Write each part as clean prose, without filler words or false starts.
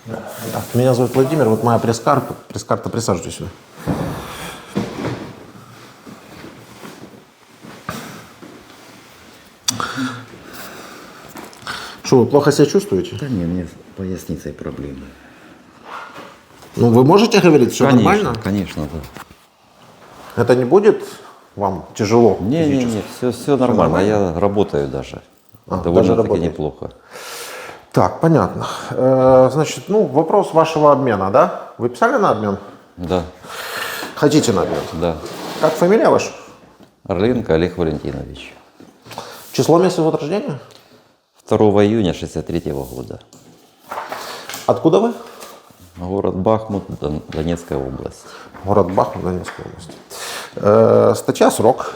Так, меня зовут Владимир, вот моя пресс-карта. Пресс-карта, присаживайтесь сюда. Что, вы плохо себя чувствуете? Да не, мне с поясницей проблемы. Ну, вы можете говорить, все нормально? Конечно, да. Это не будет вам тяжело физически? Не, все нормально. Я работаю даже. даже Довольно-таки работаете? неплохо. Так, понятно. Значит, ну, вопрос вашего обмена, да? Вы писали на обмен? Да, Хотите на обмен? да. Как фамилия ваша? Орленко Олег Валентинович. Число, месяца вот рождения? 2 июня 63-го года. Откуда вы? Город Бахмут, Донецкая область. Город Бахмут, Донецкая область. Статья, срок.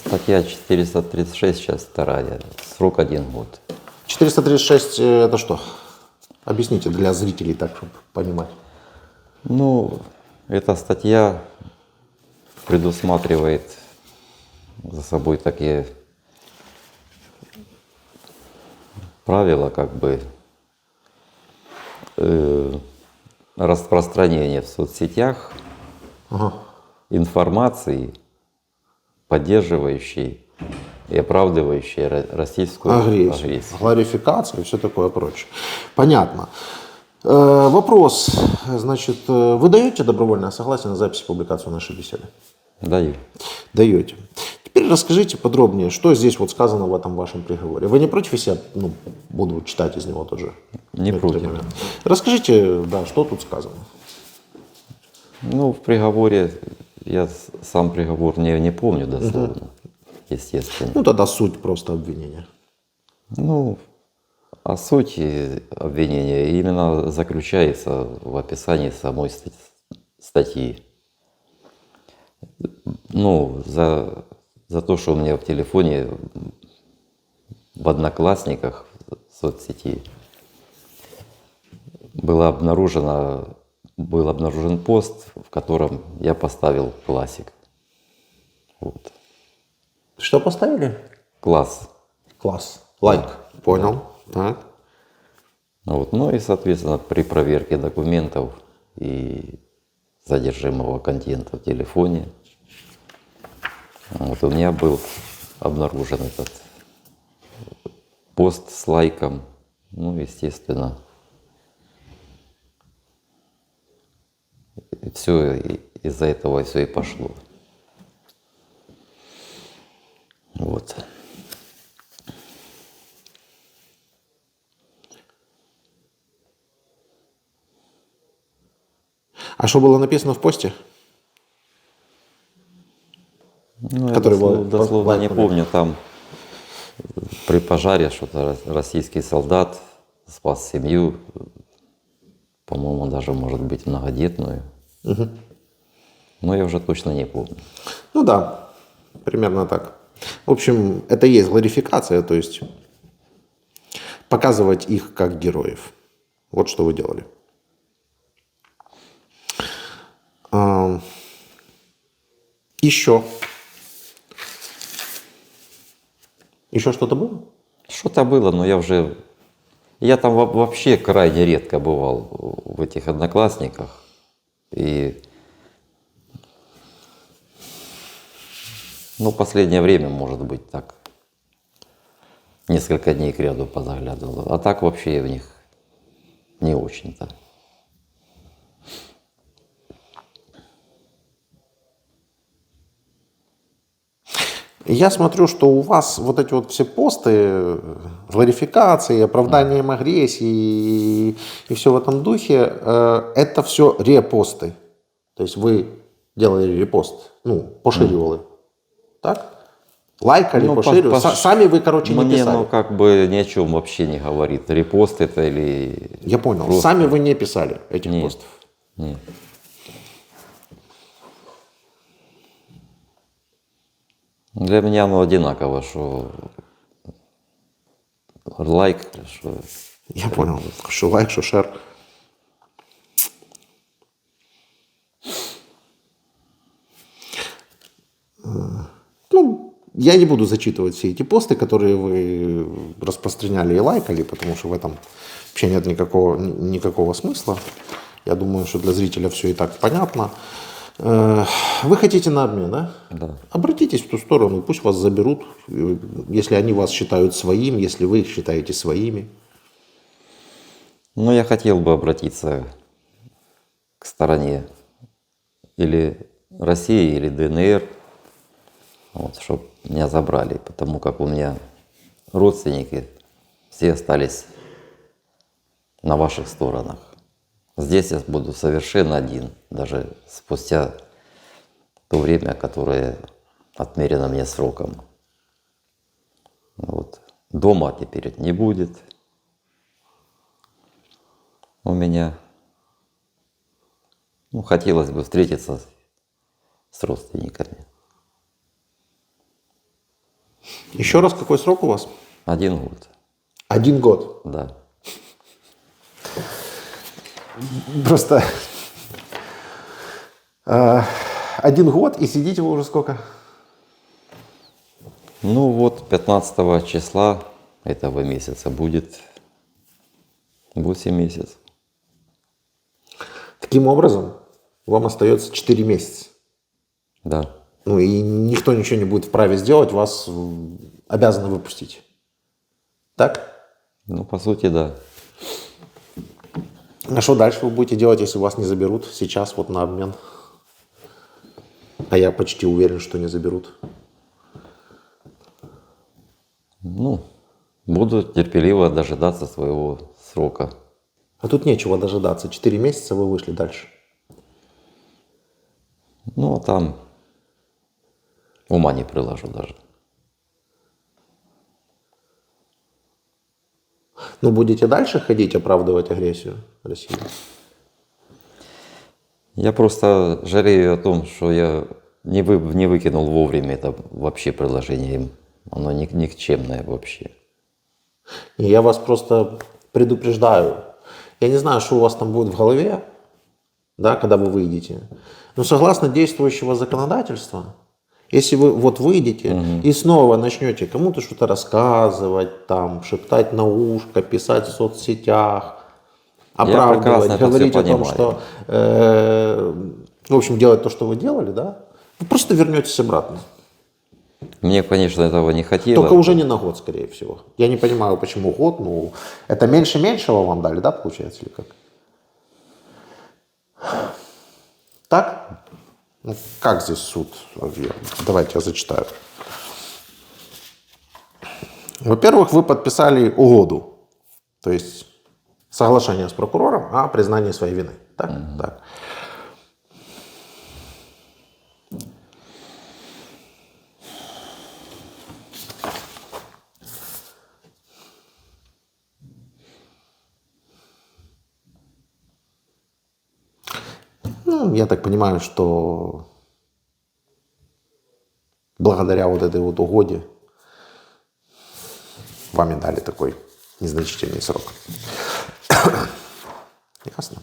Статья 436, сейчас вторая. Срок 1 год. 436 это что? Объясните для зрителей так, чтобы понимать. Ну, эта статья предусматривает за собой такие правила, как бы распространения в соцсетях Ага. информации, поддерживающей и оправдывающей российскую агрессию. Гларификация и все такое прочее. Понятно. Вопрос. Значит, вы даете добровольное согласие на запись и публикацию нашей беседы? Даю. Даете. Теперь расскажите подробнее, что здесь вот сказано в этом вашем приговоре. Вы не против, если я буду читать из него тоже? Не против. Момент. Расскажите, да, что тут сказано. Ну, в приговоре, я сам приговор не помню дословно, естественно. Ну, тогда суть просто обвинения. Ну, а суть обвинения именно заключается в описании самой статьи. Ну, за то, что у меня в телефоне, в Одноклассниках, в соцсети, был обнаружен пост, в котором я поставил классик. Вот. Что поставили? Класс. Класс. Лайк. Понял. Так. Вот. Ну и, соответственно, при проверке документов и содержимого контента в телефоне, вот у меня был обнаружен этот пост с лайком. Ну, естественно, все из-за этого все и пошло. Вот. А что было написано в посте? Ну, я Который был дословно не лайкнули. помню, там при пожаре что-то российский солдат спас семью, по-моему, даже, может быть, многодетную. Но я уже точно не помню. Ну да, примерно так. В общем, это и есть гларификация, то есть показывать их как героев. Вот что вы делали. Еще. Еще что-то было? Что-то было, но я там вообще крайне редко бывал в этих Одноклассниках. И ну, последнее время, может быть, так. Несколько дней кряду позаглядывал. А так вообще я в них не очень-то. Я смотрю, что у вас вот эти вот все посты, гларификации, оправданием агрессии и все в этом духе, это все репосты. То есть вы делали репост, поширивали. Так? Лайкали, Ну, поширивали. Сами вы, короче, не Мне, писали. как бы ни о чем вообще не говорит. Репост это или... Я понял. просто... Сами вы не писали этих Нет. постов. Нет. Для меня оно одинаково, что лайк, что... Я понял. Что лайк, что шер. Я не буду зачитывать все эти посты, которые вы распространяли и лайкали, потому что в этом вообще нет никакого смысла. Я думаю, что для зрителя все и так понятно. Вы хотите на обмен, да? Да. Обратитесь в ту сторону, пусть вас заберут, если они вас считают своим, если вы их считаете своими. Ну, я хотел бы обратиться к стороне или России, или ДНР, вот, чтобы меня забрали, потому как у меня родственники все остались на ваших сторонах. Здесь я буду совершенно один, даже спустя то время, которое отмерено мне сроком. Вот. Дома теперь не будет у меня. Ну, хотелось бы встретиться с родственниками. Еще раз, какой срок у вас? 1 год, 1 год. да. Просто 1 год, и сидите вы уже сколько? Ну вот 15 числа этого месяца будет 8 месяцев. Таким образом, вам остается 4 месяца. Да. Ну и никто ничего не будет вправе сделать, вас обязаны выпустить. Так? Ну, по сути, да. А что дальше вы будете делать, если вас не заберут сейчас вот на обмен? А я почти уверен, что не заберут. Ну, буду терпеливо дожидаться своего срока. А тут нечего дожидаться. 4 месяца вы вышли дальше. Ну, а там ума не приложу даже. Ну, будете дальше ходить, оправдывать агрессию России? Я просто жалею о том, что я не выкинул вовремя это вообще предложение им. Оно никчемное вообще. И я вас просто предупреждаю. Я не знаю, что у вас там будет в голове, да, когда вы выйдете. Но согласно действующего законодательства, если вы вот выйдете и снова начнете кому-то что-то рассказывать, там, шептать на ушко, писать в соцсетях, оправдывать, прекрасно это говорить всё о том, понимаю. что, в общем, делать то, что вы делали, да, вы просто вернетесь обратно. Мне, конечно, этого не хотелось. Только уже не на год, скорее всего. Я не понимаю, почему год, ну, это меньше меньшего вам дали, да, получается, или как? Так? Ну, как здесь суд? Давайте я зачитаю. Во-первых, вы подписали угоду, то есть соглашение с прокурором о признании своей вины. Так? Так. Ну, я так понимаю, что благодаря вот этой вот угоде вам и дали такой незначительный срок. Ясно?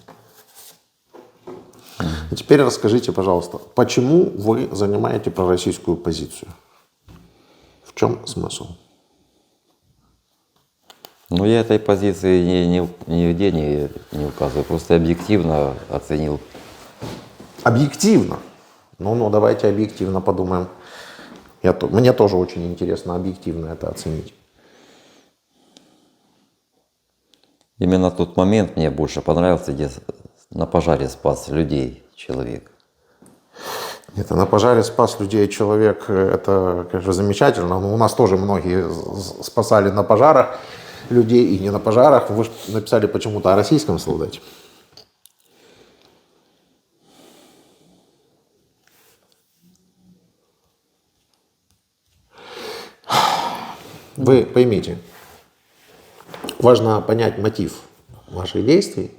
И теперь расскажите, пожалуйста, почему вы занимаете пророссийскую позицию? В чем смысл? Ну, я этой позиции нигде не указываю, просто объективно оценил. Объективно. Ну, давайте объективно подумаем. Мне тоже очень интересно объективно это оценить. Именно тот момент мне больше понравился, где на пожаре спас людей человек. Это на пожаре спас людей человек, это, конечно, замечательно. Но у нас тоже многие спасали на пожарах людей и не на пожарах. Вы же написали почему-то о российском солдате. Вы поймите, важно понять мотив ваших действий.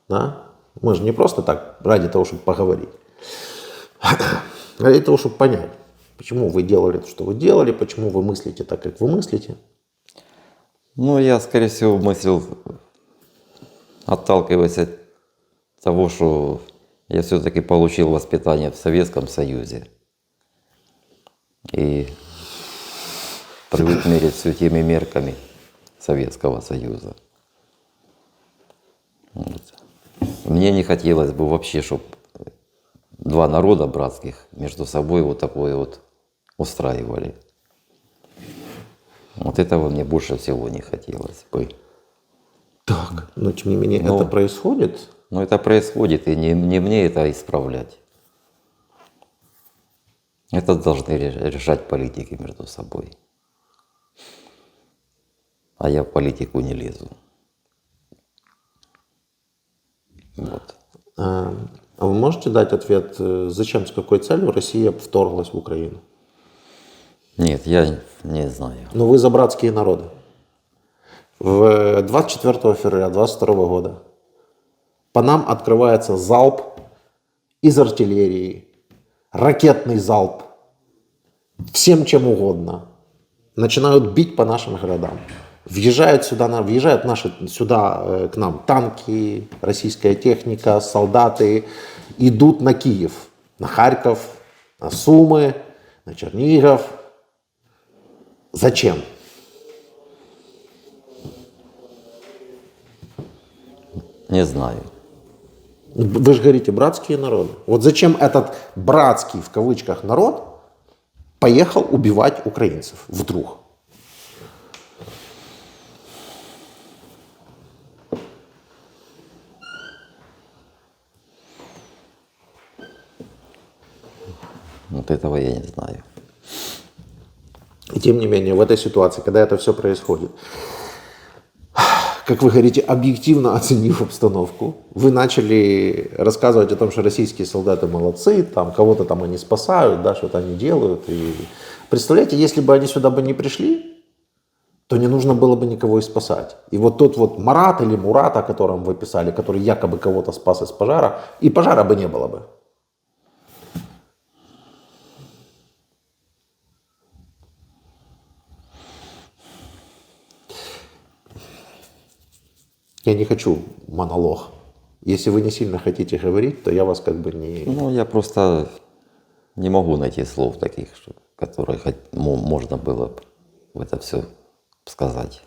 Да? Мы же не просто так ради того, чтобы поговорить. Ради того, чтобы понять, почему вы делали то, что вы делали, почему вы мыслите так, как вы мыслите. Ну, я, скорее всего, мыслил, отталкиваясь от того, что я все-таки получил воспитание в Советском Союзе. И привык мерить все теми мерками Советского Союза. Вот. Мне не хотелось бы вообще, чтобы два народа братских между собой вот такое вот устраивали. Вот этого мне больше всего не хотелось бы. Так. Но тем не менее Но- это происходит. Но это происходит, и не мне это исправлять. Это должны решать политики между собой. А я в политику не лезу. Вот. А вы можете дать ответ, зачем, с какой целью Россия вторглась в Украину? Нет, я не знаю. Но вы за братские народы. В 24 февраля 22 года по нам открывается залп из артиллерии, ракетный залп, всем чем угодно. Начинают бить по нашим городам. Въезжают сюда к нам танки, российская техника, солдаты. Идут на Киев, на Харьков, на Сумы, на Чернигов. Зачем? Не знаю. Вы же говорите, братские народы. Вот зачем этот братский, в кавычках, народ поехал убивать украинцев вдруг? Вот этого я не знаю. И тем не менее, в этой ситуации, когда это все происходит, как вы говорите, объективно оценив обстановку, вы начали рассказывать о том, что российские солдаты молодцы, там кого-то там они спасают, да, что-то они делают. И представляете, если бы они сюда бы не пришли, то не нужно было бы никого и спасать. И вот тот вот Марат или Мурат, о котором вы писали, который якобы кого-то спас из пожара, и пожара бы не было бы. Я не хочу монолог. Если вы не сильно хотите говорить, то я вас как бы не... Ну, я просто не могу найти слов таких, которые можно было бы в это все сказать.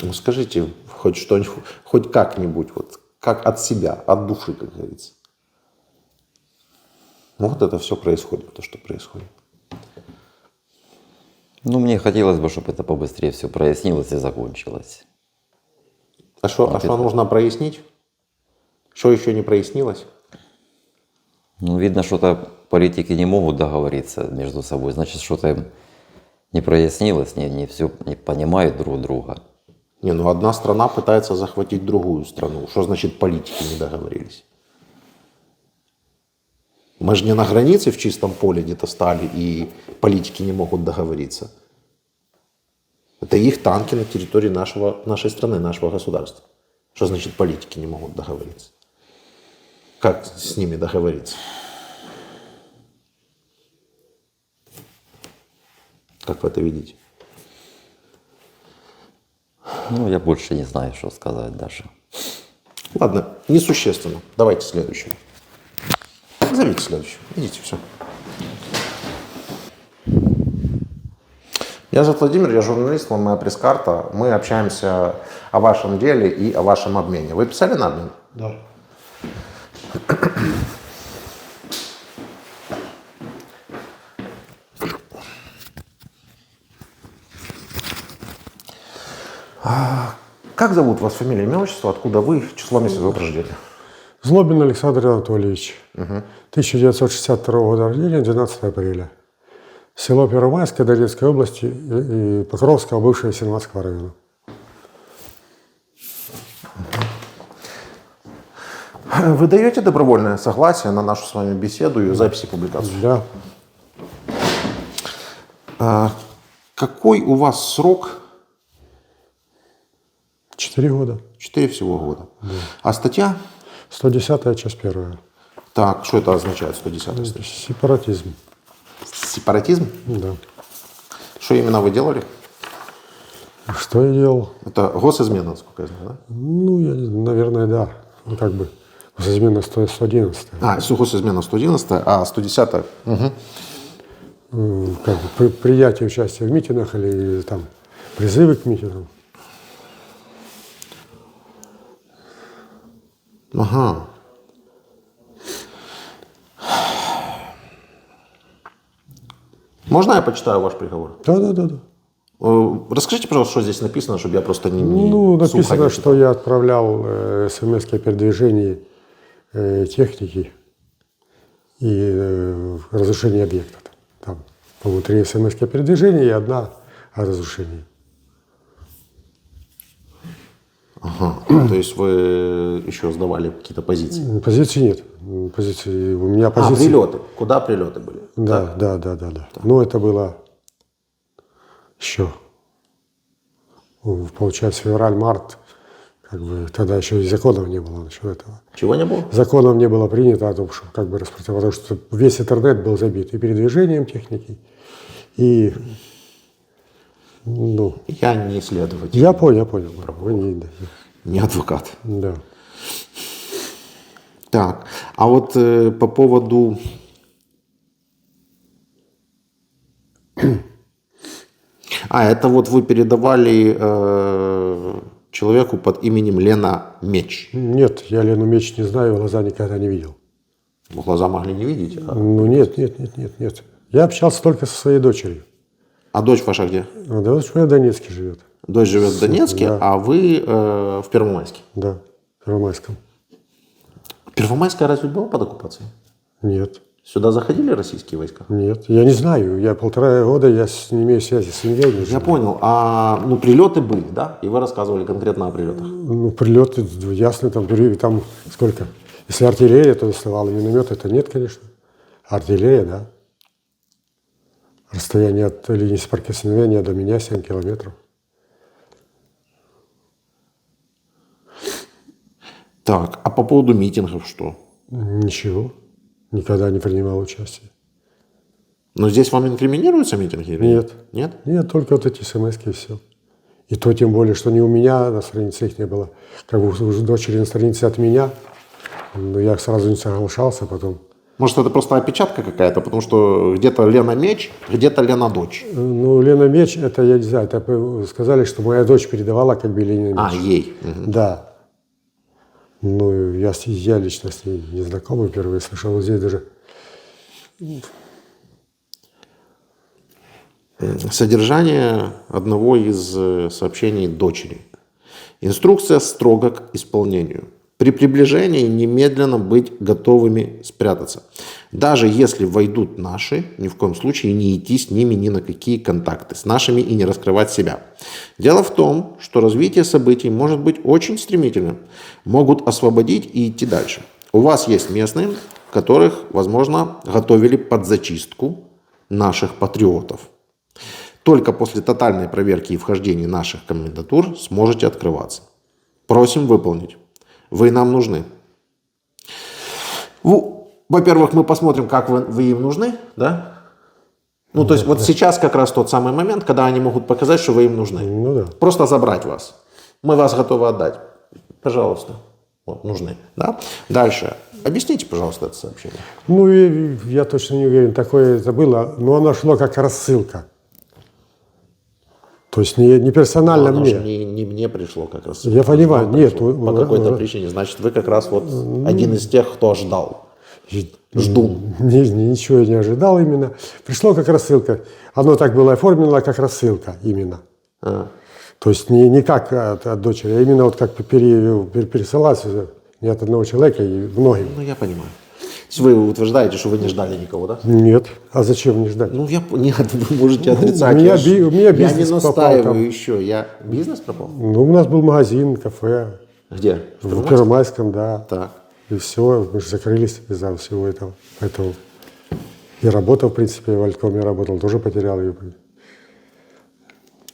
Ну, скажите хоть что-нибудь, хоть как-нибудь, вот, как от себя, от души, как говорится. Ну, вот это все происходит, то, что происходит. Ну, мне хотелось бы, чтобы это побыстрее все прояснилось и закончилось. А что нужно прояснить? Что еще не прояснилось? Ну, видно, что-то политики не могут договориться между собой. Значит, что-то им не прояснилось, не все не понимают друг друга. Не, ну одна страна пытается захватить другую страну. Что значит политики не договорились? Мы же не на границе в чистом поле где-то стали, и политики не могут договориться. Это их танки на территории нашей страны, нашего государства. Что значит политики не могут договориться? Как с ними договориться? Как вы это видите? Ну, я больше не знаю, что сказать даже. Ладно, несущественно. Давайте следующего. Зовите следующего. Идите, все. Я зовут Владимир, я журналист, вы моя пресс-карта. Мы общаемся о вашем деле и о вашем обмене. Вы писали на обмен? Да. Как зовут вас, фамилия, имя, отчество, откуда вы, число, месяц, год рождения? Злобин Александр Анатольевич. 1962 года рождения, 12 апреля. Село Первомайское Донецкой области и Покровского, бывшего Сенатского района. Вы даете добровольное согласие на нашу с вами беседу и запись и публикацию? Да. Какой у вас срок? 4 года. 4 всего года. Да. А статья? 110-я, часть 1. Так, что это означает, 110-я статья? Сепаратизм. Сепаратизм? Да. Что именно вы делали? Что я делал? Это госизмена, насколько я знаю, да? Ну, я не знаю, наверное, да. Ну, как бы Сухосизменно 111. Сухосизменно 111, а 110. Угу. Как бы приятие участия в митингах или там призывы к митингам. Ага. Можно я почитаю ваш приговор? Да. Расскажите, пожалуйста, что здесь написано, чтобы я просто не Ну, сухо написано, не что я отправлял смс о передвижении техники и разрушении объекта. Там, по-моему, 3 смс о передвижении и 1 о разрушении. Ага. То есть вы еще сдавали какие-то позиции? Позиции нет. Позиции, у меня позиции... прилеты. Куда прилеты были? Да. Ну, это было еще, получается, февраль-март. Как бы тогда еще и законов не было насчет этого. Чего не было? Законов не было принято о том, что как бы потому что весь интернет был забит и передвижением техники, и ну. Я не следователь. Я понял. Вы Не адвокат. да. Так, а вот по поводу... это вот вы передавали человеку под именем Лена Меч. Нет, я Лену Меч не знаю, глаза никогда не видел. Глаза могли не видеть. Ну нет. Я общался только со своей дочерью. А дочь ваша где? Дочь моя в Донецке живет. Дочь живет в Донецке, да. а вы в Первомайске. Да, в Первомайском. Первомайская разве была под оккупацией? Нет. Сюда заходили российские войска? Нет, я не знаю. Я 1,5 года, я не имею связи с семьей. Я понял. Прилеты были, да? И вы рассказывали конкретно о прилетах. Ну, прилеты, ясно, там сколько? Если артиллерия, то доставала, миномет, это нет, конечно. Артиллерия, да. Расстояние от линии соприкосновения до меня 7 километров. Так, а по поводу митингов что? Ничего. Никогда не принимал участия. Но здесь вам инкриминируются митинги? Или Нет. Нет? Нет, только вот эти смс-ки и все. И то тем более, что не у меня на странице их не было. Как бы у дочери на странице от меня. Но я сразу не соглашался, потом... Может, это просто опечатка какая-то, потому что где-то Лена Меч, где-то Лена Дочь. Ну, Лена Меч, это я не знаю, это сказали, что моя дочь передавала как бы Лене Меч. Ей. Угу. Да. Ну, я лично с ней не знакомый, впервые слышал. Вот здесь даже... Содержание одного из сообщений дочери. Инструкция строго к исполнению. При приближении немедленно быть готовыми спрятаться. Даже если войдут наши, ни в коем случае не идти с ними ни на какие контакты с нашими и не раскрывать себя. Дело в том, что развитие событий может быть очень стремительным. Могут освободить и идти дальше. У вас есть местные, которых, возможно, готовили под зачистку наших патриотов. Только после тотальной проверки и вхождения наших комендатур сможете открываться. Просим выполнить. Вы нам нужны. Во-первых, мы посмотрим, как вы им нужны, да? Ну, то есть вот сейчас как раз тот самый момент, когда они могут показать, что вы им нужны. Ну да. Просто забрать вас. Мы вас готовы отдать. Пожалуйста. Вот, нужны. Да? Дальше. Объясните, пожалуйста, это сообщение. Ну, я точно не уверен, такое это было, но оно шло как рассылка. То есть не персонально Оно мне. же не мне пришло как раз. Я понимаю, нет. По какой-то причине. Значит, вы как раз вот один из тех, кто ждал. Жду. Ничего я не ожидал именно. Пришло как рассылка. Оно так было оформлено, как рассылка именно. То есть не как от дочери, а именно вот как пересылалось не от одного человека и многим. Ну, я понимаю. То есть вы утверждаете, что вы не ждали никого, да? Нет. А зачем не ждать? Ну, нет, вы можете отрицать. У меня я бизнес не пропал настаиваю там. еще. Бизнес пропал? Ну, у нас был магазин, кафе. Где? В Первомайском, да. Так. И все, мы же закрылись из-за всего этого. Поэтому и работа, в принципе, в Альткоме работал, тоже потерял ее.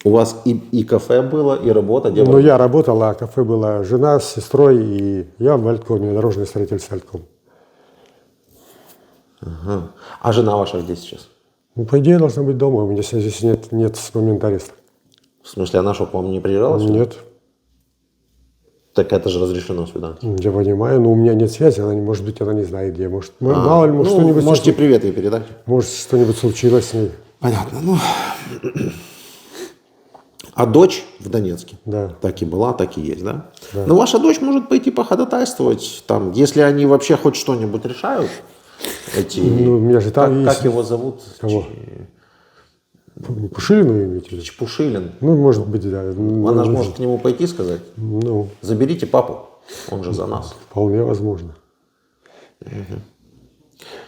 У вас и кафе было, и работа? Ну, я работал, а кафе была жена с сестрой, и я в Альткоме, дорожное строительство Альтком. Ага. А жена ваша где сейчас? Ну, по идее, должна быть дома. У меня здесь нет с момента ареста. В смысле, она что, к вам не приезжала сюда? Нет. Так это же разрешено свидание. Я понимаю, но у меня нет связи, она, может быть, она не знает где. Может, мало ли, может, что-нибудь можете привет ей передать. может, что-нибудь случилось с ней. Понятно. Ну, а дочь в Донецке Да. так и была, так и есть, да? Но ваша дочь может пойти походатайствовать, там, если они вообще хоть что-нибудь решают. Эти, Ну, у меня же там как есть... его зовут? Кого? Пушилину имеете в виду? Чепушилин. Ну, может быть, да. Она же может к нему пойти и сказать: Ну, заберите папу, он же за нас. вполне возможно.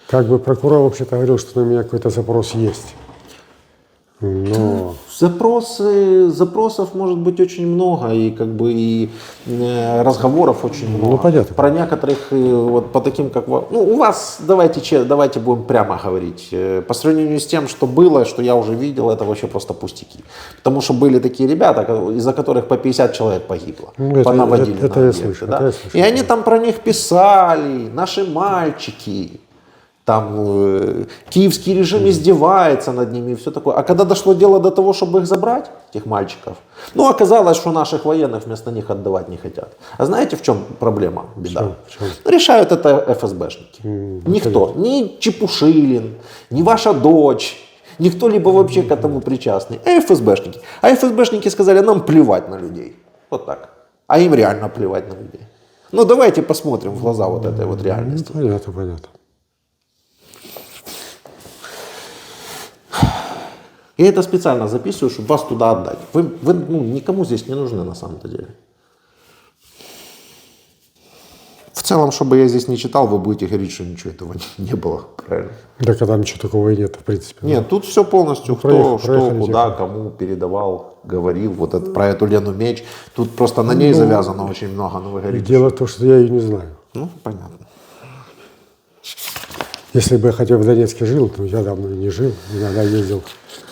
Как бы прокурор вообще-то говорил, что на меня какой-то запрос есть. Но Запросов может быть очень много, и как бы и разговоров очень много. понятно. Про некоторых, вот по таким, как вы, ну, у вас, давайте будем прямо говорить, по сравнению с тем, что было, что я уже видел, это вообще просто пустяки. Потому что были такие ребята, из-за которых по 50 человек погибло, Ну, понаводили это на я объекты, слышал, да? это я слышал, И они там про них писали, наши мальчики. Там киевский режим издевается над ними и все такое. А когда дошло дело до того, чтобы их забрать, этих мальчиков, ну, оказалось, что наших военных вместо них отдавать не хотят. А знаете, в чем проблема, беда? В чем? Решают это ФСБшники. Никто, ни Чепушилин, ни ваша дочь, ни кто-либо вообще к этому причастный, а ФСБшники. А ФСБшники сказали: нам плевать на людей. Вот так. А им реально плевать на людей. Ну, давайте посмотрим в глаза вот этой вот реальности. понятно, понятно. Я это специально записываю, чтобы вас туда отдать. Вы никому здесь не нужны на самом-то деле. В целом, чтобы я здесь не читал, вы будете говорить, что ничего этого не было. Правильно? Да когда ничего такого и нет, в принципе. Нет, тут все полностью, кто, проехали куда, кому передавал, говорил. Вот это, про эту Лену Меч. Тут просто на ней завязано очень много, но вы говорите. Дело в том, что я ее не знаю. Ну, понятно. Если бы я хотя бы в Донецке жил, то я давно и не жил. Иногда ездил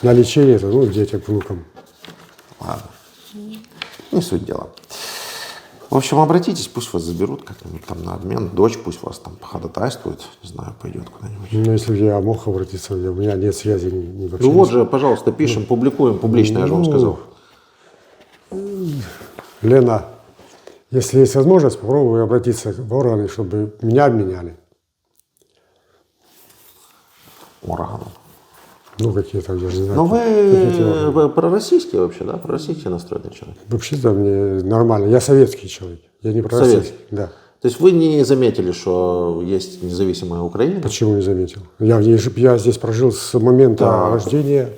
на лечение, то, ну, детям, внукам. Ладно. Не суть дела. В общем, обратитесь, пусть вас заберут как-нибудь там на обмен. Дочь пусть вас там походатайствует, не знаю, пойдет куда-нибудь. Ну, если бы я мог обратиться, у меня нет связи ни вообще. Ну вот же, пожалуйста, пишем, публикуем публично, я же вам сказал. Лена, если есть возможность, попробуй обратиться в органы, чтобы меня обменяли. Ураганом. Ну, какие-то, я же не знаю. Но какие-то органы. вы пророссийский вообще, да? Пророссийский настроенный человек. Вообще-то мне нормально. Я советский человек. Я не пророссийский. Советский. Да. То есть вы не заметили, что есть независимая Украина? Почему не заметил? Я здесь прожил с момента Да. рождения.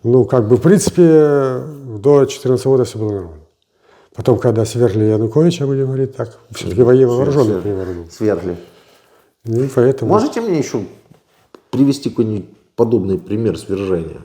Ну, как бы, в принципе, до 14 года все было нормально. Потом, когда свергли Януковича, будем говорить так, все-таки вооруженный переворот. Свергли. И поэтому Можете мне еще привести какой-нибудь подобный пример свержения?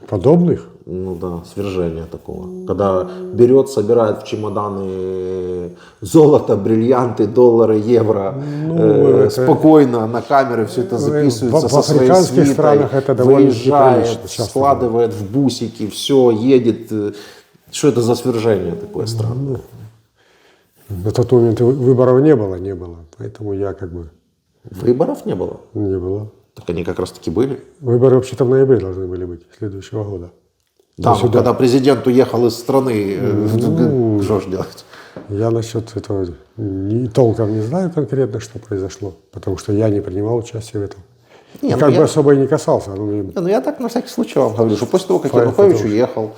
подобных. Ну да, свержения такого. Когда берет, собирает в чемоданы золото, бриллианты, доллары, евро, это- спокойно на камеры все это записывается в со своей африканских свитой, странах это довольно выезжает, неприлично, часто складывает в бусики, все, едет. Что это за свержение такое странное? На тот момент выборов не было. Поэтому я как бы Выборов не было? не было. Так они как раз таки были. Выборы вообще-то в ноябре должны были быть следующего года. Да, но сюда. когда президент уехал из страны, что ж делать? Я насчет этого толком не знаю конкретно, что произошло, потому что я не принимал участие в этом. Не, И ну как бы я- особо и не касался. Ну, Ну, я так на всякий случай вам говорю, что после того, как Потому Янукович что- уехал,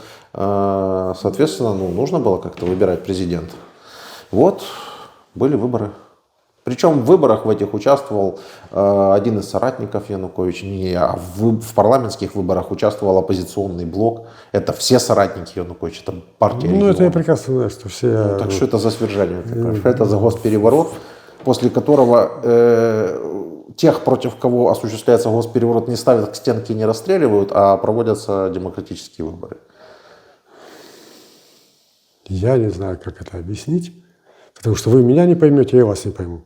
соответственно, нужно было как-то выбирать президента. Вот, были выборы. Причем в выборах в этих участвовал один из соратников Януковича, не я, а в парламентских выборах участвовал оппозиционный блок. Это все соратники Януковича, это партия это я регионов. прекрасно знаю, что все... Так что это за свержение такое? Что это за госпереворот, после которого тех, против кого осуществляется госпереворот, не ставят к стенке и не расстреливают, а проводятся демократические выборы. Я не знаю, как это объяснить, потому что вы меня не поймете, я вас не пойму.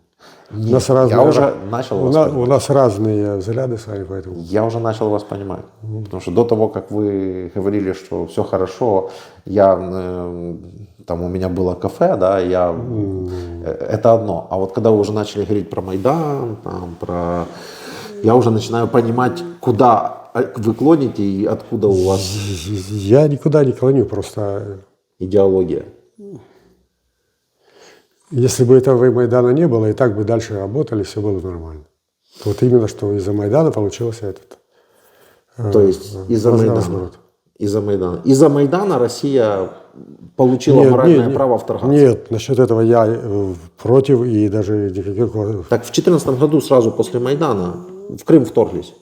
У нас я уже начал вас понимать. у нас разные взгляды с вами, поэтому... Я уже начал вас понимать. Потому что до того, как вы говорили, что все хорошо, там у меня было кафе, да, это одно. А вот когда вы уже начали говорить про Майдан, я уже начинаю понимать, куда вы клоните и откуда у вас Я никуда не клоню, просто... идеология. Если бы этого Майдана не было, и так бы дальше работали, все было нормально. Вот именно, что из-за Майдана получился этот То есть из-за Майдана. разворот. Из-за Майдана. Из-за Майдана Россия получила моральное право вторгаться. Нет, насчет этого я против и даже никаких... Так в 2014 году, сразу после Майдана, в Крым вторглись.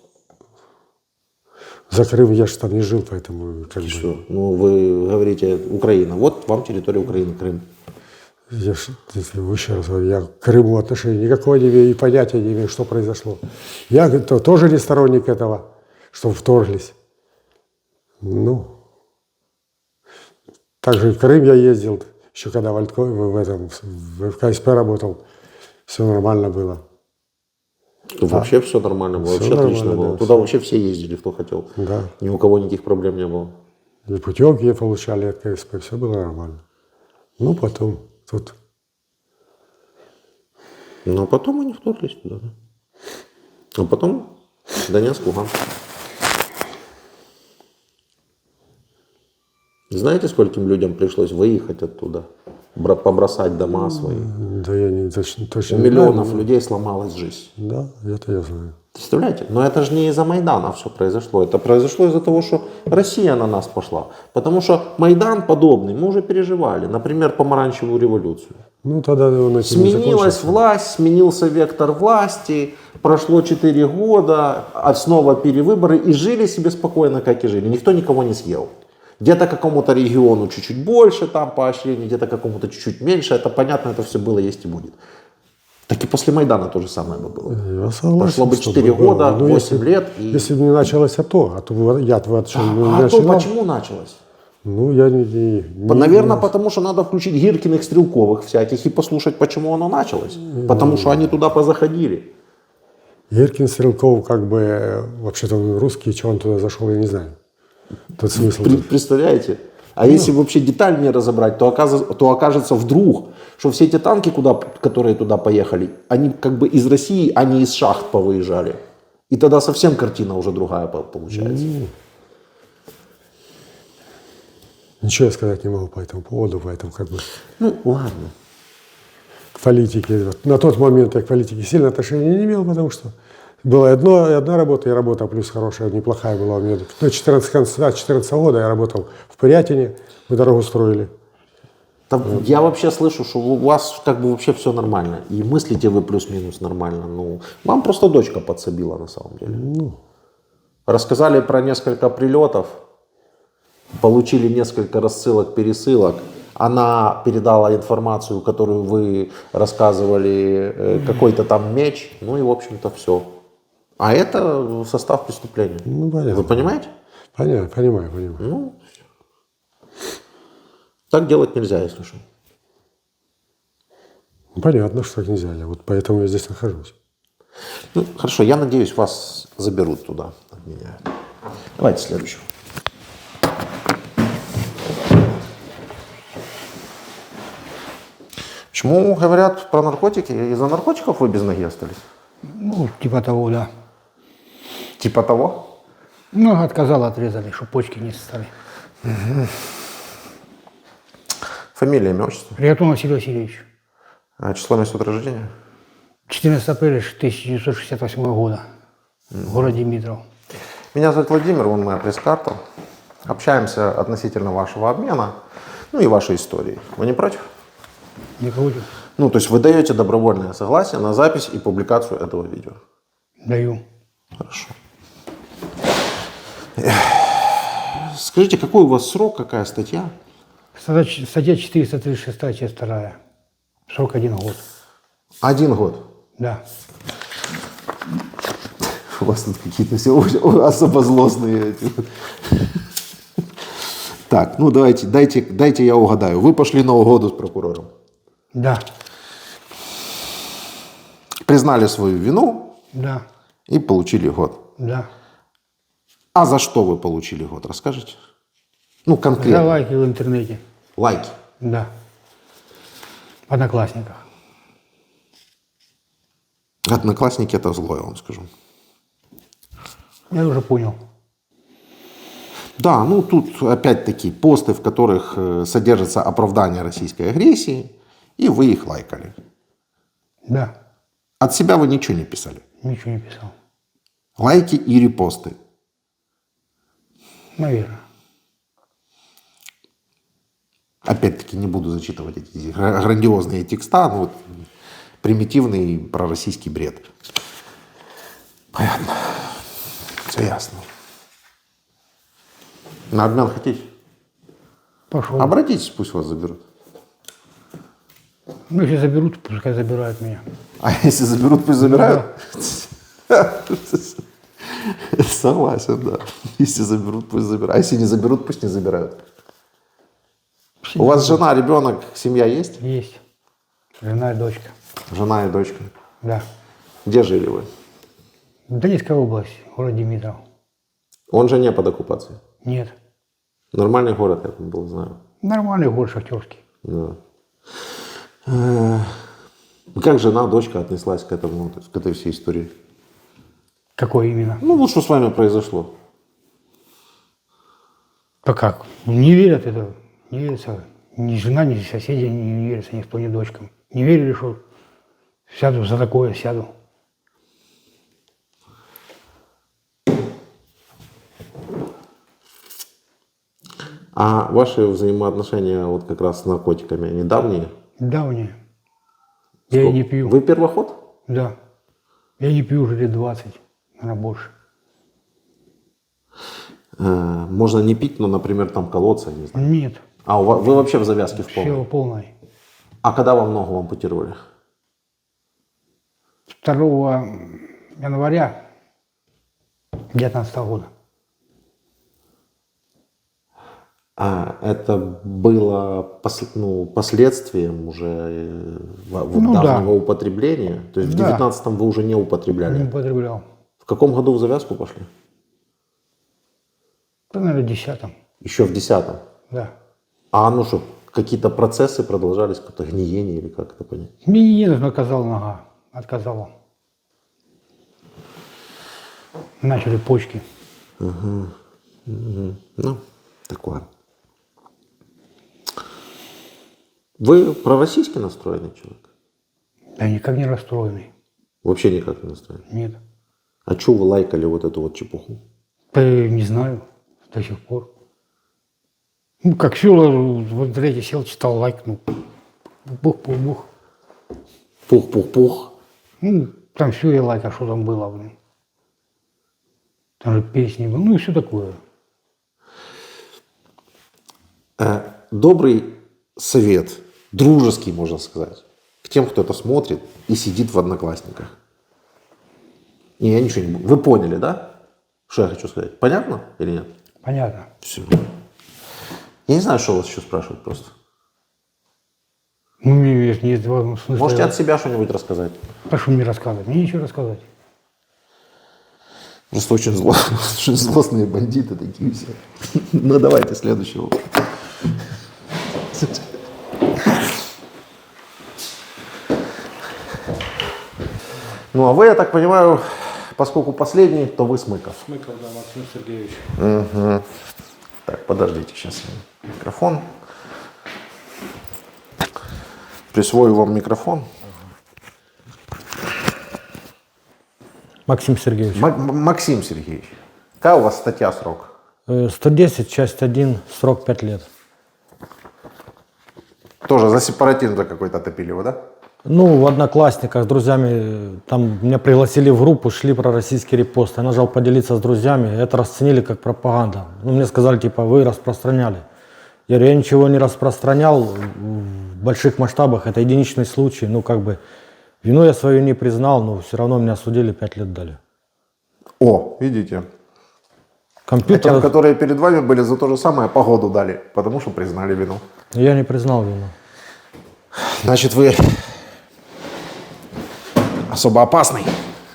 За Крым я же там не жил, поэтому как бы... Что? Ну, вы говорите, Украина. Вот вам территория Украины, Крым. Я ж, еще раз говорю, я к Крыму отношения никакого не имею и понятия не имею, что произошло. Я тоже не сторонник этого, чтобы вторглись. Ну, также в Крым я ездил, еще когда в КСП работал, все нормально было. Вообще все нормально было, Всё вообще нормально, отлично было. да, Туда вообще все ездили, кто хотел. Да. Ни у кого никаких проблем не было. И путевки получали от КСП, все было нормально. Ну, потом тут... Но потом они вторглись туда. Да? А потом Донецк, Луганск. Знаете, скольким людям пришлось выехать оттуда? Побросать дома свои? Да я не, точно У не миллионов знаю, людей сломалась жизнь. Да, это я знаю. Представляете? Но это же не из-за Майдана все произошло. Это произошло из-за того, что Россия на нас пошла. Потому что Майдан подобный мы уже переживали. Например, помаранчевую революцию. Ну, тогда он этим не Сменилась закончился. власть, сменился вектор власти, прошло 4 года, снова перевыборы, и жили себе спокойно, как и жили. Никто никого не съел. Где-то какому-то региону чуть-чуть больше там поощрений, где-то какому-то чуть-чуть меньше. Это понятно, это все было, есть и будет. Так и после Майдана то же самое бы было. Я согласен. Прошло бы что 4 было. года, Ну, 8 лет. И... Если бы не началось то я в чем А то начинал. почему началось? Ну, я Наверное, потому что надо включить Гиркиных, Стрелковых всяких и послушать, почему оно началось. Потому что они туда позаходили. Иркин, Стрелков, как бы, вообще-то он русский, чего он туда зашел, я не знаю. Тот смысл. Представляете? А если вообще детальнее разобрать, то окажется вдруг, что все эти танки, которые туда поехали, они как бы из России, а не из шахт повыезжали. И тогда совсем картина уже другая получается. Ничего я сказать не могу по этому поводу, поэтому как бы Ну, ладно. к политике. На тот момент я к политике сильно отношения не имел, потому что была одна работа, и работа плюс хорошая, неплохая была у меня. До 14 года я работал в Пырятине, мы дорогу строили. Там, я вообще слышу, что у вас как бы вообще все нормально. И мыслите вы плюс-минус нормально. Ну, вам просто дочка подсобила на самом деле. Рассказали про несколько прилетов, получили несколько рассылок, пересылок. Она передала информацию, которую вы рассказывали, какой-то там меч. Ну и в общем-то все. А это состав преступления. Ну, понятно. Вы понимаете? Понимаю. Ну, так делать нельзя, если что. Понятно, что так нельзя. Вот поэтому я здесь нахожусь. Ну, хорошо, я надеюсь, вас заберут туда от меня. Давайте следующего. Почему говорят про наркотики? Из-за наркотиков вы без ноги остались? Ну, типа того, да. Типа того? Ну, отказал, отрезали, чтобы почки не стали. Фамилия, имя, отчество? Ригатун Василий Васильевич. А число, место рождения? 14 апреля 1968 года. В городе Димитров. Меня зовут Владимир, вон моя пресс-карта. Общаемся относительно вашего обмена, ну и вашей истории. Вы не против? Не против? Ну, то есть вы даете добровольное согласие на запись и публикацию этого видео? Даю. Хорошо. Скажите, какой у вас срок, какая статья? Статья 436, часть 2. Срок 1 год. 1 год. Да. У вас тут какие-то все особо злостные. Так, ну дайте я угадаю. Вы пошли на угоду с прокурором. Да. Признали свою вину Да. и получили год. Да. А за что вы получили год, расскажите? Ну, За конкретно. лайки в интернете. Лайки. Да. В Одноклассниках. Одноклассники это зло, я вам скажу. Я уже понял. Да, ну тут опять-таки посты, в которых содержится оправдание российской агрессии и вы их лайкали. Да, От себя вы ничего не писали. ничего не писал. Лайки и репосты. Наверное. Опять-таки не буду зачитывать эти грандиозные текста, ну вот примитивный пророссийский бред. Понятно. Все ясно. На обмен хотите? Пошел. Обратитесь, пусть вас заберут. Ну, если заберут, пускай забирают меня. А если заберут, пусть забирают? Согласен, да. Если заберут, пусть забирают. А если не заберут, пусть не забирают. У вас жена, ребенок, семья есть? Есть. Жена и дочка. Жена и дочка. Да. Где жили вы? Донецкая область, город Димитров. Он же не под оккупацией. Нет. Нормальный город, я там был, знаю. Нормальный город шахтерский. Да. Как жена, дочка отнеслась к этому, то есть к этой всей истории? Какой именно? Ну, вот что с вами произошло. Да как? Не верят это. Не верится. Ни жена, ни соседи не верятся, никто, ни дочкам. Не верили, что сяду за такое, сяду. А ваши взаимоотношения вот как раз с наркотиками, они давние? Давние. Я и не пью. Вы первоход? Да. Я не пью уже лет 20, наверное, больше. Можно не пить, но, например, там колоться, не знаю. Нет. А вы вообще в завязке в Все полной? полной. А когда вам ногу ампутировали? 2 января 2019 года. А это было последствием уже Ну да. давнего употребления? То есть в Да. 19-м вы уже не употребляли? Не употреблял. В каком году в завязку пошли? Да, наверное, в 10-м. Еще в 10-м. Да. А ну что, какие-то процессы продолжались, какое-то гниение или как это понять? Мне не отказала нога. Отказала. Начали почки. Ну, такое. Вы пророссийски настроенный человек? Да никак не расстроенный. Вообще никак не настроен. Нет. А что вы лайкали вот эту вот чепуху? Да не знаю до сих пор. Ну, как сел, в интернете сел, читал, лайкнул. Бух-бух-бух. Пух-пух-пух. Ну, там все я лайкал, что там было, блин. Там же песни были, ну и все такое. Добрый совет, дружеский, можно сказать, к тем, кто это смотрит и сидит в Одноклассниках. Не, я ничего не буду. Вы поняли, да? Что я хочу сказать? Понятно или нет? Понятно. Все. Я не знаю, что вас еще спрашивать просто. Ну, мне нет смысла. Можете от себя что-нибудь рассказать? А что мне рассказывать? Мне ничего рассказать. Просто очень, очень злостные бандиты такие все. Ну, давайте следующего. Ну, а вы, я так понимаю, поскольку последний, то вы Смыков. Смыков, да, Максим Сергеевич. Так, подождите, сейчас микрофон. Присвою вам микрофон. Максим Сергеевич. Максим Сергеевич, какая у вас статья срок? 110, часть 1, срок 5 лет. Тоже за сепаратизм за какой-то топили его, да? Ну, в Одноклассниках с друзьями, там меня пригласили в группу, шли пророссийские репосты. Я нажал поделиться с друзьями, это расценили как пропаганда. Ну, мне сказали, типа, вы распространяли. Я говорю, я ничего не распространял в больших масштабах, это единичный случай. Ну, как бы, вину я свою не признал, но все равно меня осудили, 5 лет дали. О, видите. Компьютер, Тем, которые перед вами были, за то же самое погоду дали, потому что признали вину. я не признал вину. Значит, вы особо опасный.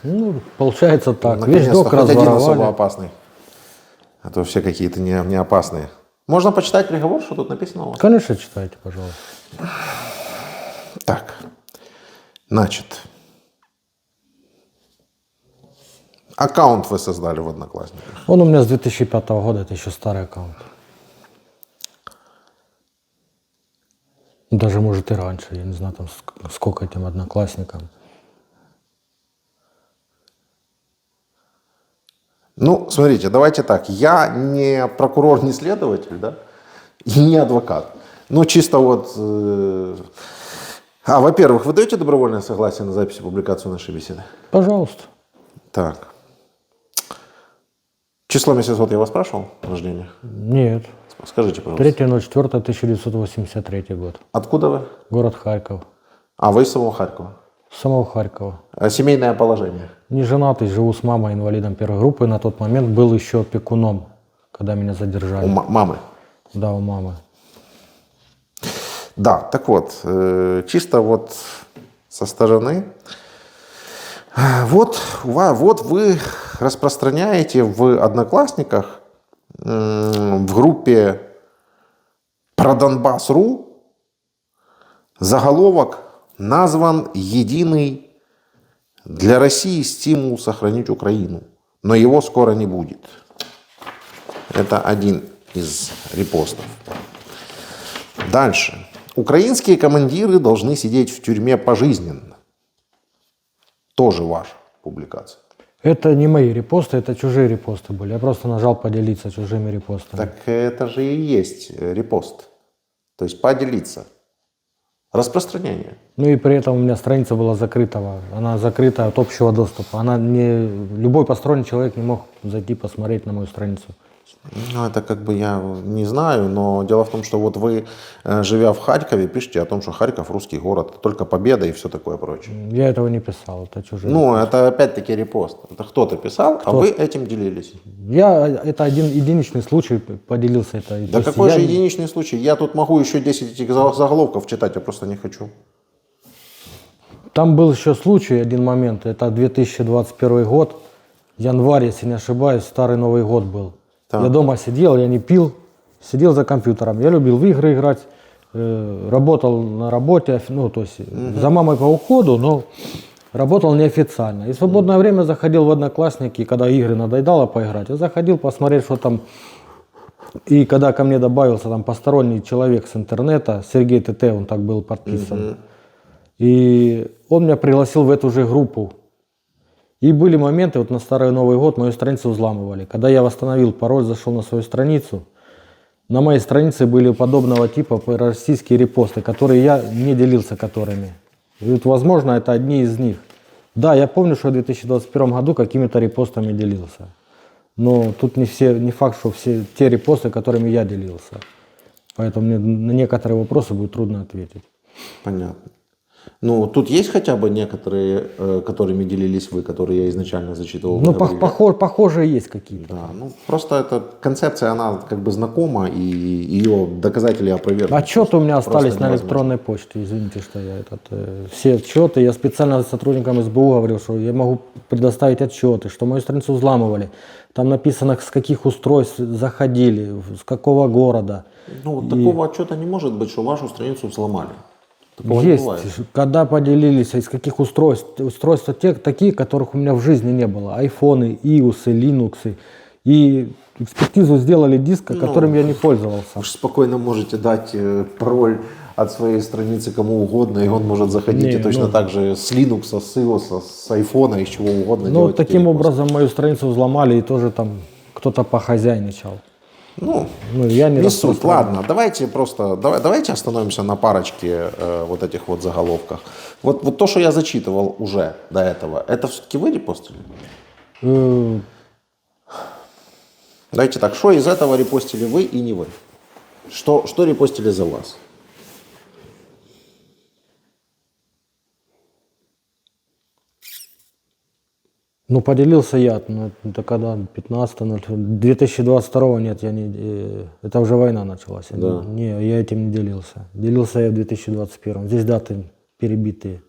Ну, получается так. Вещь Наконец-то док хоть один особо разворовали. опасный. А то все какие-то не опасные. Можно почитать приговор, что тут написано у вас? Конечно, читайте, пожалуйста. Так, значит, аккаунт вы создали в Одноклассниках. Он у меня с 2005 года, это еще старый аккаунт. Даже, может, и раньше. Я не знаю, там, сколько этим одноклассникам. Ну, смотрите, давайте так. Я не прокурор, не следователь, да, и не адвокат. Но чисто вот... во-первых, вы даете добровольное согласие на запись и публикацию нашей беседы? Пожалуйста. Так. Число, месяц, год я вас спрашивал? Рождение? Нет. Скажите, пожалуйста. 3.04.1983 год. Откуда вы? Город Харьков. А, вы из самого Харькова. С самого Харькова. А семейное положение? Не женатый, живу с мамой, инвалидом первой группы. На тот момент был еще опекуном, когда меня задержали. У мамы? Да, у мамы. Да, так вот, чисто вот со стороны. Вот вы распространяете в Одноклассниках в группе про Донбасс.ру заголовок назван «Единый для России стимул сохранить Украину, но его скоро не будет». Это один из репостов. Дальше. Украинские командиры должны сидеть в тюрьме пожизненно. Тоже ваша публикация. Это не мои репосты, это чужие репосты были. Я просто нажал поделиться чужими репостами. Так это же и есть репост. То есть поделиться. Распространение. Ну и при этом у меня страница была закрытого. Она закрыта от общего доступа. Любой посторонний человек не мог зайти посмотреть на мою страницу. Ну, это как бы я не знаю, но дело в том, что вот вы, живя в Харькове, пишете о том, что Харьков русский город, только победа и все такое прочее. Я этого не писал, это чужие. Ну, это опять-таки репост. Это кто-то писал, а вы этим делились. Это один единичный случай поделился. Это. Да какой же единичный случай? Я тут могу еще 10 этих заголовков читать, я просто не хочу. Там был еще случай, один момент, это 2021 год, январь, если не ошибаюсь, старый Новый год был. Так. Я дома сидел, я не пил, сидел за компьютером. Я любил в игры играть, работал на работе, ну, то есть за мамой по уходу, но работал неофициально. И в свободное время заходил в Одноклассники, когда игры надоедало поиграть, я заходил посмотреть, что там. И когда ко мне добавился там посторонний человек с интернета, Сергей ТТ, он так был подписан, и он меня пригласил в эту же группу. И были моменты, вот на Старый Новый год мою страницу взламывали. Когда я восстановил пароль, зашел на свою страницу, на моей странице были подобного типа российские репосты, которые я не делился которыми. И вот, возможно, это одни из них. Да, я помню, что в 2021 году какими-то репостами делился. Но тут не факт, что все те репосты, которыми я делился. Поэтому мне на некоторые вопросы будет трудно ответить. Понятно. Ну, тут есть хотя бы некоторые, которыми делились вы, которые я изначально зачитывал? Ну, похожие есть какие-то. Да, ну, просто эта концепция, она как бы знакома, и ее доказатели опровергнуть. Отчеты у меня просто остались на невозможно. электронной почте, извините, что я все отчеты, я специально с сотрудникам СБУ говорил, что я могу предоставить отчеты, что мою страницу взламывали. Там написано, с каких устройств заходили, с какого города. Ну, вот такого отчета не может быть, что вашу страницу взломали. Такого не Есть, бывает. когда поделились, из каких устройств. Устройства такие, которых у меня в жизни не было. Айфоны, иусы, линуксы. И экспертизу сделали диска, которым я не пользовался. Вы же спокойно можете дать пароль от своей страницы кому угодно, и он может заходить Не, и точно так же с Linux, с iOS, с айфона, из чего угодно. Ну, делать таким эти образом мою страницу взломали, и тоже там кто-то похозяйничал. Ну, Я не не суть. распространял. Ладно, давайте остановимся на парочке вот этих вот заголовках. Вот то, что я зачитывал уже до этого, это все-таки вы репостили? Э, Давайте так, что из этого репостили вы и не вы? Что репостили за вас? Ну, поделился я, ну, это когда 2022 нет, это уже война началась. Да. Я этим не делился. Делился я в 2021. Здесь даты перебитые.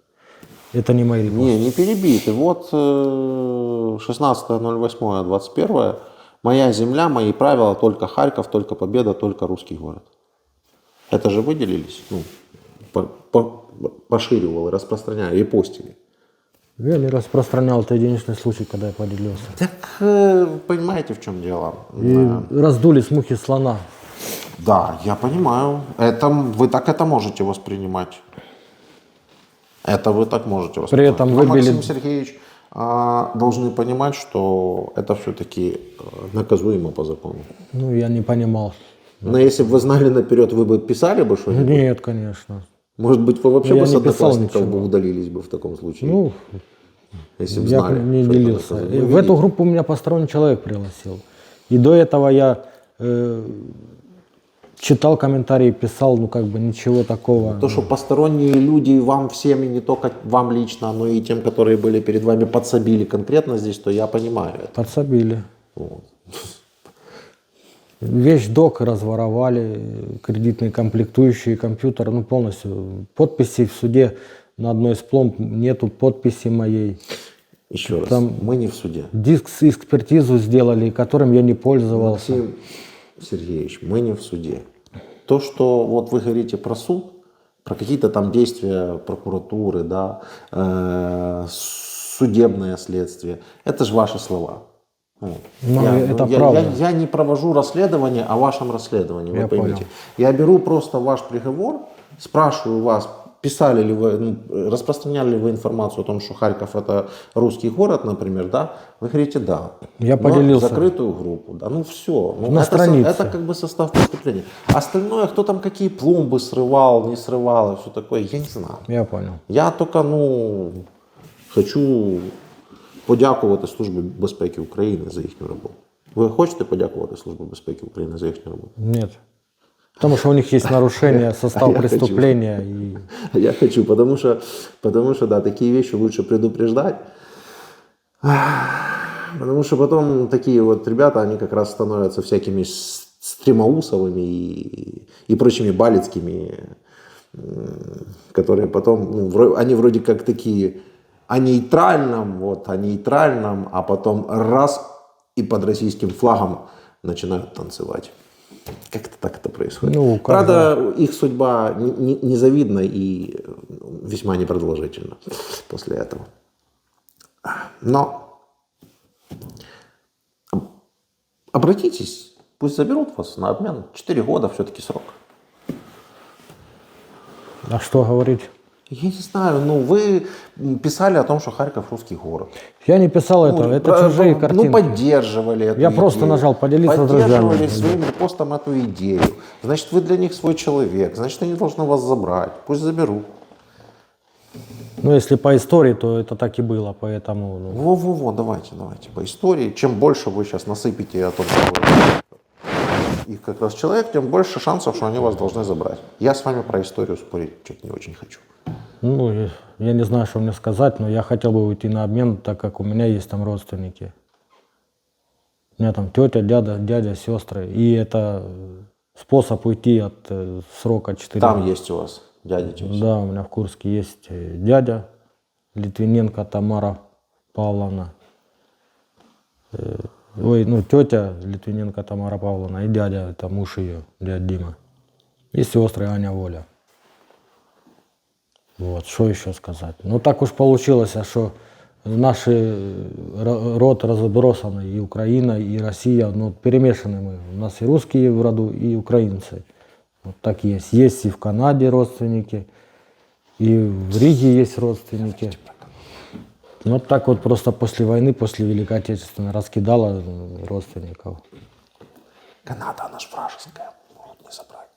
Это не мои репосты. Не перебиты. Вот 16.08.21. Моя земля, мои правила, только Харьков, только победа, только русский город. Это же вы делились? Ну, поширивал, распространял, репостили. Я не распространял, это единичный случай, когда я поделился. Так, понимаете, в чем дело? И раздули с мухи слона. Да, я понимаю. Вы так это можете воспринимать. Это вы так можете воспринимать. этом Но выбили- Максим Сергеевич, должны понимать, что это все-таки наказуемо по закону. Ну, я не понимал. Но если бы вы знали наперед, вы бы писали бы что-нибудь? Нет, конечно. Может быть, вы вообще Я бы с не писал одноклассников бы ничего. удалились бы в таком случае? Ну, если бы я знали, не что это делился. наказуемо. И Вы в эту видите? группу меня посторонний человек пригласил. И до этого я читал комментарии, писал, ну как бы ничего такого. То, что посторонние люди вам всем, и не только вам лично, но и тем, которые были перед вами, подсобили конкретно здесь, то я понимаю это. Подсобили. Вот. Вещдок разворовали, кредитные комплектующие, компьютер, ну полностью. Подписи в суде на одной из пломб нету подписи моей. Еще раз, Там- мы не в суде. Диск с экспертизу сделали, которым я не пользовался. Максим Сергеевич, мы не в суде. То, что вот вы говорите про суд, про какие-то там действия прокуратуры, да, судебное следствие, это же ваши слова. Вот. Ну, это я, правда. я не провожу расследование о вашем расследовании, вы Я поймите. понял. Я беру просто ваш приговор, спрашиваю вас, писали ли вы, распространяли ли вы информацию о том, что Харьков это русский город, например, да? Вы говорите да. Я Но поделился. в закрытую группу, да, ну все. Ну, На это, странице. это как бы состав преступления. Остальное, кто там какие пломбы срывал, не срывал и все такое, я не знаю. Я понял. Я тільки, хочу подякувати Службі безпеки України за їхню роботу. Ви хочете подякувати Службі безпеки України за їхню роботу? Нет. Потому что у них есть нарушение состава я хочу. преступления. И Я хочу, потому что, да, такие вещи лучше предупреждать. Потому что потом такие вот ребята, они как раз становятся всякими стремоусовыми и прочими балицкими, которые потом, они вроде как такие о нейтральном, а потом раз и под российским флагом начинают танцевать. Как-то так это происходит. Ну, Правда, их судьба незавидна и весьма непродолжительна после этого. Но обратитесь, пусть заберут вас на обмен. 4 года все-таки срок. а что говорить? Я не знаю, вы писали о том, что Харьков русский город. Я не писал этого, это чужие картинки. Поддерживали эту Я просто идею. нажал «Поделиться с Поддерживали друзьями». своим репостом эту идею. Значит, вы для них свой человек. Значит, они должны вас забрать. Пусть заберут. Ну, если по истории, то это так и было, поэтому... ну, Во-во-во, давайте по истории. Чем больше вы сейчас насыпите о том, что вы их как раз человек, тем больше шансов, что они вас должны забрать. Я с вами про историю спорить что-то не очень хочу. Ну, я не знаю, что мне сказать, но я хотел бы уйти на обмен, так как у меня есть там родственники. У меня там тетя, дядя, сестры. И это способ уйти от срока 4 Там года. есть у вас дядя, тетя. Да, у меня в Курске есть дядя Литвиненко Тамара Павловна. Тетя Литвиненко Тамара Павловна и дядя, это муж ее, дядя Дима. И сестры Аня, Воля. Вот, что еще сказать? Ну, так уж получилось, что наши род разбросаны, и Украина, и Россия, перемешаны мы. У нас и русские в роду, и украинцы. Вот так есть. Есть и в Канаде родственники, и в Риге есть родственники. Вот так вот просто после войны, после Великой Отечественной раскидала родственников. Канада, она ж вражеская, могут не забрать.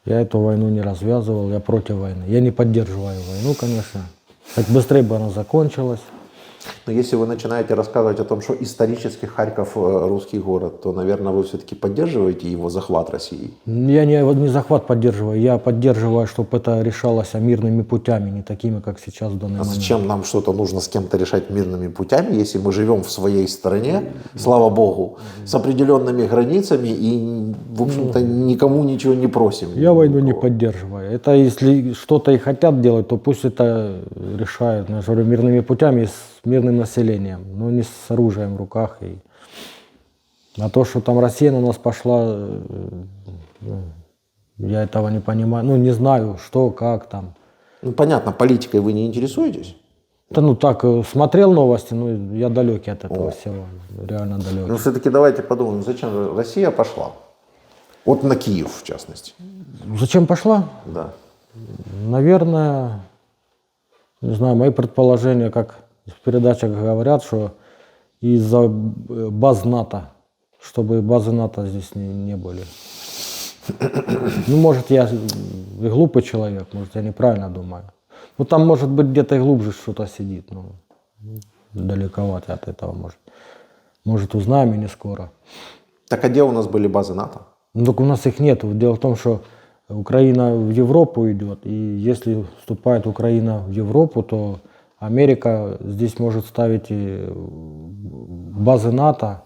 Я эту войну не развязывал, я против войны. Я не поддерживаю войну, конечно. Хоть быстрее бы она закончилась. Но если вы начинаете рассказывать о том, что исторически Харьков русский город, то, наверное, вы все-таки поддерживаете его захват России. Я не захват поддерживаю, я поддерживаю, чтобы это решалось мирными путями, не такими, как сейчас в данный А момент. зачем нам что-то нужно с кем-то решать мирными путями, если мы живем в своей стране, слава богу, с определенными границами и, в общем-то, никому ничего не просим? Я войну не Никого. поддерживаю. Это если что-то и хотят делать, то пусть это решают, я же говорю, мирными путями, с мирным населением, но не с оружием в руках. А то, что там Россия на нас пошла, я этого не понимаю. Не знаю, что, как там. Понятно, политикой вы не интересуетесь? Да ну так, смотрел новости, но я далекий от этого всего, реально далекий. Но все-таки давайте подумаем, зачем же Россия пошла? Вот на Киев, в частности. Зачем пошла? Да. Наверное, не знаю, мои предположения, как в передачах говорят, что из-за баз НАТО, чтобы базы НАТО здесь не были. Ну, может, я и глупый человек, может, я неправильно думаю. Ну, там, может быть, где-то и глубже что-то сидит, но далековато от этого, может. Может, узнаем и не скоро. Так а где у нас были базы НАТО? Ну, так у нас их нет. Дело в том, что Украина в Европу идет, и если вступает Украина в Европу, то Америка здесь может ставить и базы НАТО.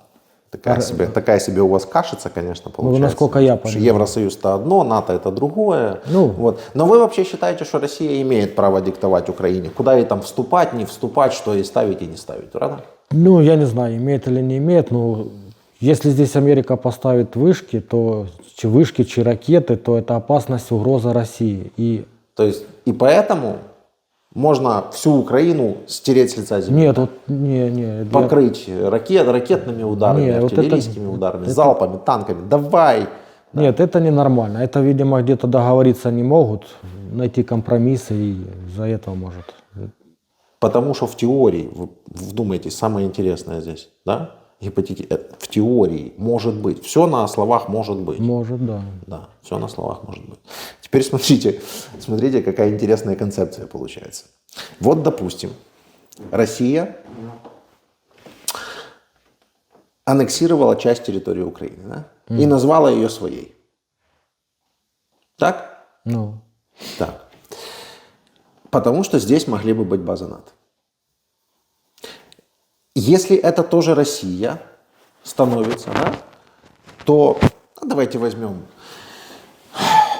Такая себе у вас кашица, конечно, получается. Ну, насколько я Потому что понимаю. Евросоюз это одно, НАТО это другое. Ну. Вот. Но вы вообще считаете, что Россия имеет право диктовать Украине, куда ей там вступать, не вступать, что ей ставить и не ставить, правда? Ну, я не знаю, имеет или не имеет, но если здесь Америка поставит вышки, то чи ракеты, то это опасность, угроза России. И То есть и поэтому можно всю Украину стереть с лица земли. нет, вот не. Покрыть ракетными ударами, Не, вот артиллерийскими ударами, залпами, танками. Давай! Нет, это ненормально. Это, видимо, где-то договориться не могут, найти компромиссы, и из-за этого может. Потому что в теории, вы вдумайтесь, самое интересное здесь, да? В теории может быть. Все на словах может быть. Может, да. Да, все на словах может быть. Теперь смотрите, какая интересная концепция получается. Вот, допустим, Россия аннексировала часть территории Украины, да? И назвала ее своей. Так? Ну, Так. Потому что здесь могли бы быть базы НАТО. Если это тоже Россия становится, да, то давайте возьмем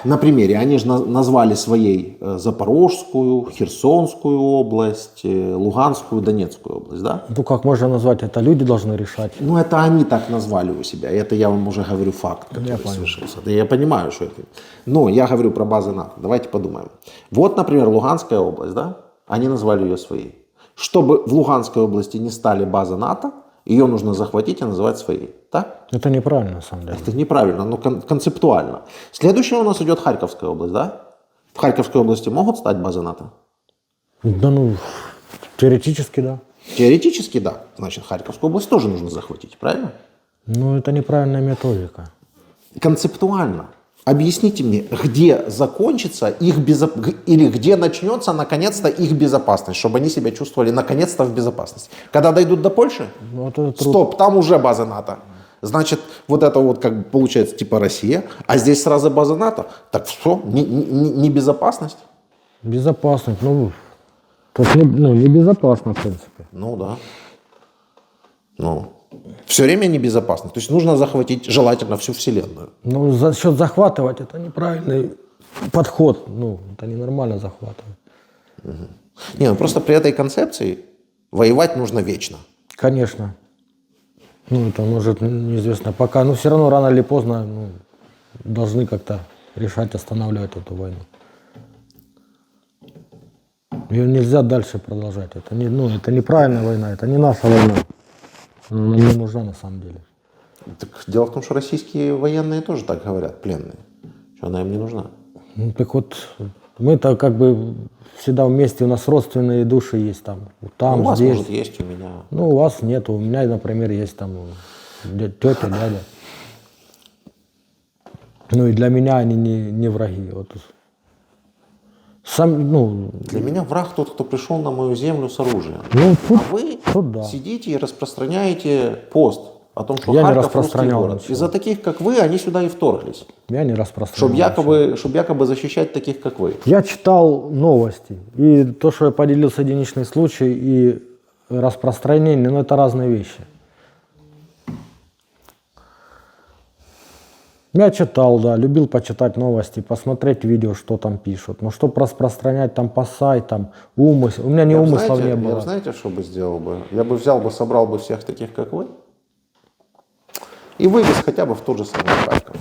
на примере. Они же назвали своей Запорожскую, Херсонскую область, Луганскую, Донецкую область, да? ну как можно назвать это? Люди должны решать. Ну, это они так назвали у себя. Это я вам уже говорю факт, который совершился. Да я понимаю, что это. Но я говорю про базы НАТО. Давайте подумаем. Вот, например, Луганская область, да? Они назвали ее своей. Чтобы в Луганской области не стали базы НАТО, ее нужно захватить и называть своей. Так? Это неправильно, на самом деле. Это неправильно, но концептуально. Следующее у нас идет Харьковская область, да? В Харьковской области могут стать базы НАТО? Да ну, теоретически, да. Теоретически, да. Значит, Харьковскую область тоже нужно захватить, правильно? Но это неправильная методика. Концептуально. Объясните мне, где закончится их или где начнется наконец-то их безопасность, чтобы они себя чувствовали наконец-то в безопасности. Когда дойдут до Польши? Ну, это труд. Стоп, там уже база НАТО. Значит, вот это вот как бы получается типа Россия, а здесь сразу база НАТО. Так все, не безопасность? Безопасность, ну, тут небезопасно, в принципе. Ну да. Ну, все время небезопасно. То есть нужно захватить желательно всю Вселенную. Ну, за счет захватывать это неправильный подход. Ну, это ненормально захватывать. Не, ну просто при этой концепции воевать нужно вечно. Конечно. Ну, это может неизвестно пока. Но все равно рано или поздно должны как-то решать, останавливать эту войну. Ее нельзя дальше продолжать. Это это неправильная война, это не наша война. Она не нужна на самом деле. Так дело в том, что российские военные тоже так говорят, пленные, что она им не нужна. Ну, так вот, мы-то как бы всегда вместе, у нас родственные души есть там. Там, У вас, здесь. может, есть, у меня. Ну, у вас нет, у меня, например, есть там тетя, дядя. Ну, и для меня они не враги. Вот. Для меня враг тот, кто пришел на мою землю с оружием. Ну, тут, А вы тут да. сидите и распространяете пост о том, что Я не Харьков русский распространял город. ничего. Из-за таких, как вы, они сюда и вторглись. Я не распространял. Чтобы якобы защищать таких, как вы. Я читал новости. И то, что я поделился единичный случай, и распространение, это разные вещи. Я читал, да, любил почитать новости, посмотреть видео, что там пишут. Но чтобы распространять там по сайтам, умысел, у меня ни умыслов не было. Я знаете, что бы сделал бы? Я бы взял бы, собрал бы всех таких, как вы, и вывез хотя бы в тот же самый Харьков.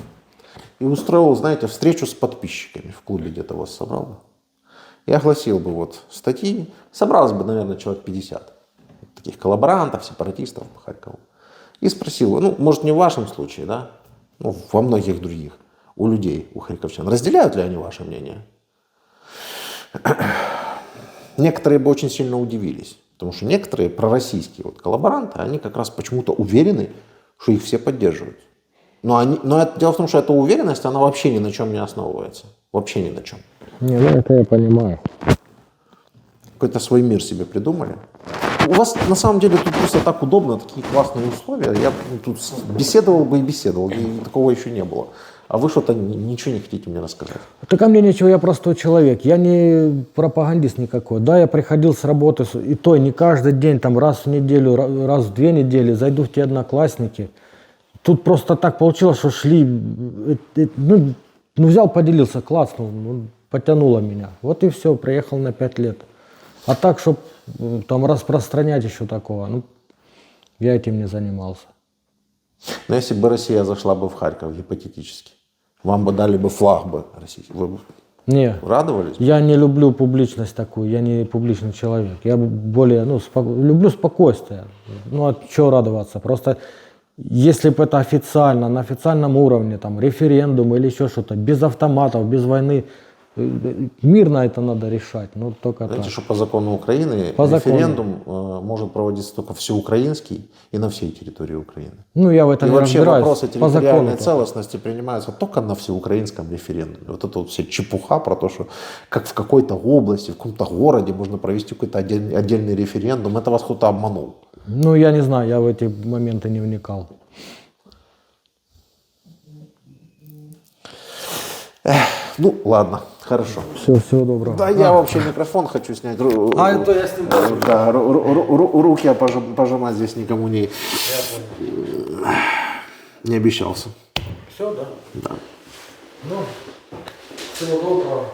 И устроил, знаете, встречу с подписчиками в клубе где-то вас собрал бы. и огласил бы вот статьи, собралось бы, наверное, человек 50 таких коллаборантов, сепаратистов по Харькову. И спросил, ну, может, не в вашем случае, да, ну, во многих других, у людей, у харьковчан, разделяют ли они ваше мнение? Некоторые бы очень сильно удивились, потому что некоторые пророссийские вот коллаборанты, они как раз почему-то уверены, что их все поддерживают. Но дело в том, что эта уверенность, она вообще ни на чем не основывается. Вообще ни на чем. Не, ну это я понимаю. Какой-то свой мир себе придумали. У вас на самом деле тут просто так удобно, такие классные условия. Я тут беседовал бы и беседовал, и такого еще не было. А вы что-то ничего не хотите мне рассказать? Да ко мне ничего, я простой человек, я не пропагандист никакой. Да, я приходил с работы, и то не каждый день, там раз в неделю, раз в 2 недели зайду в те одноклассники. Тут просто так получилось, что шли, ну взял, поделился, класснул, ну, потянуло меня. Вот и все, приехал на 5 лет. А так, чтобы там распространять еще такого, ну, я этим не занимался. Но если бы Россия зашла бы в Харьков, гипотетически, вам бы дали бы флаг бы российский, вы бы Не, радовались? я не люблю публичность такую, я не публичный человек. Я более, ну, люблю спокойствие. Ну, от чего радоваться? Просто если бы это официально, на официальном уровне, там, референдум или еще что-то, без автоматов, без войны, мирно это надо решать, ну, только Знаете, так. что по закону Украины По закону. референдум может проводиться только всеукраинский и на всей территории Украины. Ну, я в этом И не вообще разбираюсь. вопросы По закону территориальной только. целостности принимаются только на всеукраинском референдуме. Вот это вот вся чепуха про то, что как в какой-то области, в каком-то городе можно провести какой-то отдельный референдум, это вас кто-то обманул. Ну, я не знаю, я в эти моменты не вникал. Ну, ладно, хорошо. Все, всего доброго. Да, я вообще микрофон хочу снять. это я снимаю. Да, руки я пожимать здесь никому не обещался. Все, да? Да. Ну, всего доброго.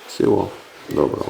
Всего доброго.